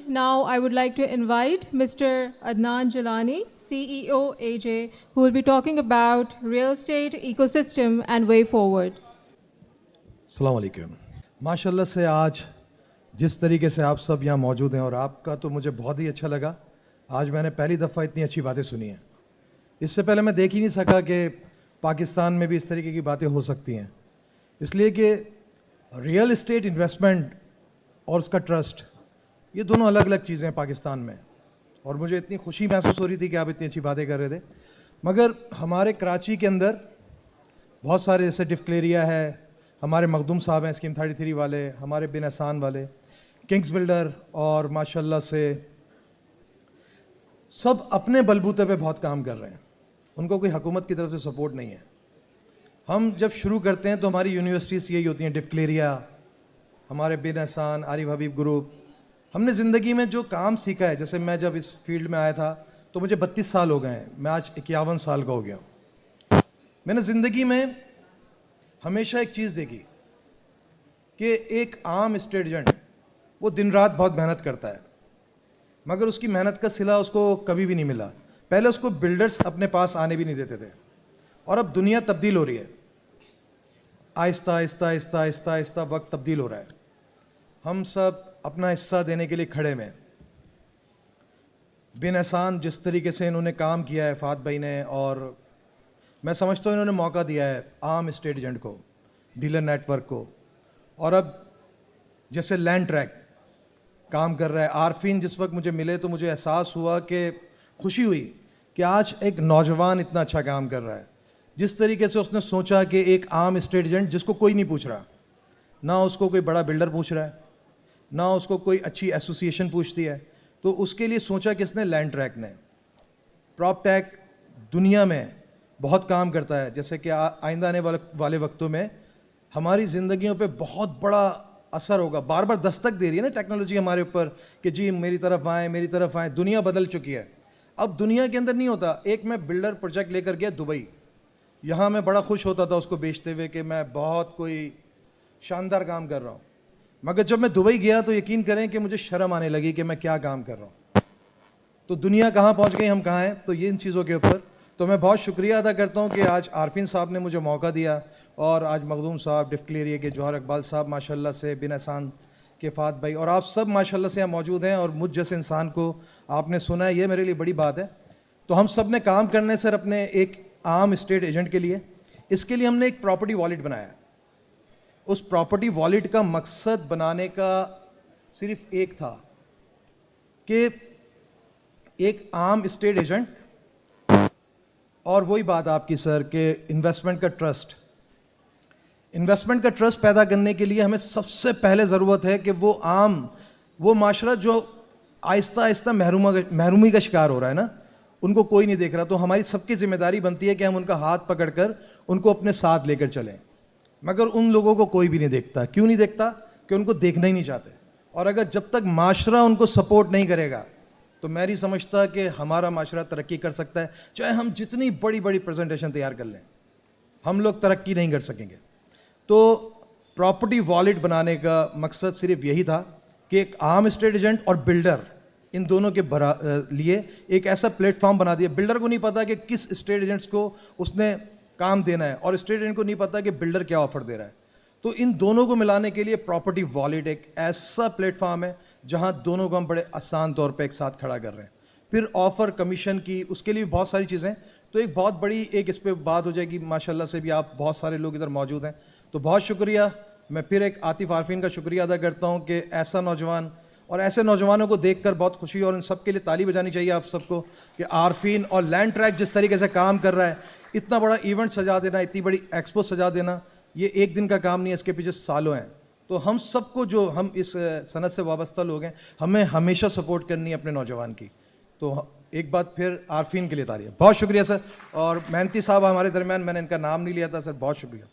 now I would like to invite Mr. Adnan Jalani, CEO AJ, who will be talking about real estate ecosystem and way forward. السلام علیکم. ماشاءاللہ سے آج جس طریقے سے آپ سب یہاں موجود ہیں اور آپ کا تو مجھے بہت ہی اچھا لگا. آج میں نے پہلی دفعہ اتنی اچھی باتیں سنی ہیں. اس سے پہلے میں دیکھ ہی نہیں سکا کہ پاکستان میں بھی اس طریقے کی باتیں ہو سکتی ہیں. اس لیے کہ ریئل اسٹیٹ انویسٹمنٹ اور اس کا ٹرسٹ یہ دونوں الگ الگ چیزیں ہیں پاکستان میں. اور مجھے اتنی خوشی محسوس ہو رہی تھی کہ آپ اتنی اچھی باتیں کر رہے تھے. مگر ہمارے کراچی کے اندر بہت سارے جیسے ڈفکلیریا ہے, ہمارے مخدوم صاحب ہیں اسکیم 33 والے, ہمارے بن احسان والے, کنگز بلڈر, اور ماشاءاللہ سے سب اپنے بلبوتے پہ بہت کام کر رہے ہیں. ان کو کوئی حکومت کی طرف سے سپورٹ نہیں ہے. ہم جب شروع کرتے ہیں تو ہماری یونیورسٹیز یہی ہوتی ہیں, ڈفکلیریا, ہمارے بن احسان, عارف حبیب گروپ. ہم نے زندگی میں جو کام سیکھا ہے, جیسے میں جب اس فیلڈ میں آیا تھا تو مجھے 32 سال ہو گئے ہیں, میں آج 51 سال کا ہو گیا ہوں. میں نے زندگی میں ہمیشہ ایک چیز دیکھی کہ ایک عام اسٹیٹ ایجنٹ وہ دن رات بہت محنت کرتا ہے, مگر اس کی محنت کا صلہ اس کو کبھی بھی نہیں ملا. پہلے اس کو بلڈرز اپنے پاس آنے بھی نہیں دیتے تھے, اور اب دنیا تبدیل ہو رہی ہے. آہستہ آہستہ آہستہ آہستہ آہستہ وقت تبدیل ہو رہا ہے. ہم سب اپنا حصہ دینے کے لیے کھڑے میں. بن احسان جس طریقے سے انہوں نے کام کیا ہے فہد بھائی نے, اور میں سمجھتا ہوں انہوں نے موقع دیا ہے عام اسٹیٹ ایجنٹ کو, ڈیلر نیٹ ورک کو. اور اب جیسے لینڈ ٹریک کام کر رہا ہے. عارفین جس وقت مجھے ملے تو مجھے احساس ہوا کہ خوشی ہوئی کہ آج ایک نوجوان اتنا اچھا کام کر رہا ہے. جس طریقے سے اس نے سوچا کہ ایک عام اسٹیٹ ایجنٹ جس کو کوئی نہیں پوچھ رہا, نہ اس کو کوئی بڑا بلڈر پوچھ رہا ہے, نہ اس کو کوئی اچھی ایسوسیشن پوچھتی ہے, تو اس کے لیے سوچا کس نے, لینڈ ٹریک نے. پراپ ٹیک دنیا میں بہت کام کرتا ہے. جیسے کہ آئندہ آنے والے وقتوں میں ہماری زندگیوں پہ بہت بڑا اثر ہوگا. بار بار دستک دے رہی ہے نا ٹیکنالوجی ہمارے اوپر کہ جی میری طرف آئیں, میری طرف آئیں. دنیا بدل چکی ہے. اب دنیا کے اندر نہیں ہوتا. ایک میں بلڈر پروجیکٹ لے کر گیا دبئی, یہاں میں بڑا خوش ہوتا تھا اس کو بیچتے ہوئے کہ میں بہت کوئی شاندار کام کر رہا ہوں. مگر جب میں دبئی گیا تو یقین کریں کہ مجھے شرم آنے لگی کہ میں کیا کام کر رہا ہوں. تو دنیا کہاں پہنچ گئی, ہم کہاں ہیں. تو یہ ان چیزوں کے اوپر تو میں بہت شکریہ ادا کرتا ہوں کہ آج عارفین صاحب نے مجھے موقع دیا, اور آج مخدوم صاحب, ڈفکلیریا کے جوہر اقبال صاحب ماشاءاللہ سے, بن احسان کے فہد بھائی, اور آپ سب ماشاءاللہ سے یہاں موجود ہیں. اور مجھ جیسے انسان کو آپ نے سنا ہے, یہ میرے لیے بڑی بات ہے. تو ہم سب نے کام کرنے سر اپنے ایک عام اسٹیٹ ایجنٹ کے لیے. اس کے لیے ہم نے ایک پراپرٹی والیٹ بنایا. اس پراپرٹی والیٹ کا مقصد بنانے کا صرف ایک تھا کہ ایک عام اسٹیٹ ایجنٹ, اور وہی بات آپ کی سر کہ انویسٹمنٹ کا ٹرسٹ. انویسٹمنٹ کا ٹرسٹ پیدا کرنے کے لیے ہمیں سب سے پہلے ضرورت ہے کہ وہ معاشرہ جو آہستہ آہستہ محرومی کا شکار ہو رہا ہے نا, ان کو کوئی نہیں دیکھ رہا. تو ہماری سب کی ذمہ داری بنتی ہے کہ ہم ان کا ہاتھ پکڑ کر ان کو اپنے ساتھ لے کر چلیں. مگر ان لوگوں کو کوئی بھی نہیں دیکھتا. کیوں نہیں دیکھتا؟ کہ ان کو دیکھنا ہی نہیں چاہتے. اور اگر جب تک معاشرہ ان کو سپورٹ نہیں کرے گا تو میں نہیں سمجھتا کہ ہمارا معاشرہ ترقی کر سکتا ہے. چاہے ہم جتنی بڑی بڑی پریزنٹیشن تیار کر لیں, ہم لوگ ترقی نہیں کر سکیں گے. تو پراپرٹی والیٹ بنانے کا مقصد صرف یہی تھا کہ ایک عام اسٹیٹ ایجنٹ اور بلڈر, ان دونوں کے لیے ایک ایسا پلیٹ فارم بنا دیا. بلڈر کو نہیں پتا کہ کس اسٹیٹ ایجنٹس کو اس نے کام دینا ہے, اور اسٹیٹ ایجنٹ کو نہیں پتا کہ بلڈر کیا آفر دے رہا ہے. تو ان دونوں کو ملانے کے لیے پراپرٹی والیٹ ایک ایسا پلیٹ فارم ہے جہاں دونوں کو ہم بڑے آسان طور پہ ایک ساتھ کھڑا کر رہے ہیں. پھر آفر کمیشن کی, اس کے لیے بہت ساری چیزیں. تو ایک بہت بڑی ایک اس پہ بات ہو جائے گی. ماشاءاللہ سے بھی آپ بہت سارے لوگ ادھر موجود ہیں, تو بہت شکریہ. میں پھر ایک عاطف عارفین کا شکریہ ادا کرتا ہوں کہ ایسا نوجوان, اور ایسے نوجوانوں کو دیکھ کر بہت خوشی, اور ان سب کے لیے تالی بجانی چاہیے آپ سب کو کہ عارفین اور لینڈ ٹریک جس طریقے سے کام کر رہا ہے, اتنا بڑا ایونٹ سجا دینا, اتنی بڑی ایکسپو سجا دینا, یہ ایک دن کا کام نہیں ہے, اس کے پیچھے سالوں ہیں. تو ہم سب کو, جو ہم اس صنعت سے وابستہ لوگ ہیں, ہمیں ہمیشہ سپورٹ کرنی ہے اپنے نوجوان کی. تو ایک بات پھر عارفین کے لیے تالیاں. بہت شکریہ سر. اور مہنتی صاحب ہمارے درمیان, میں نے ان کا نام نہیں لیا تھا سر, بہت شکریہ.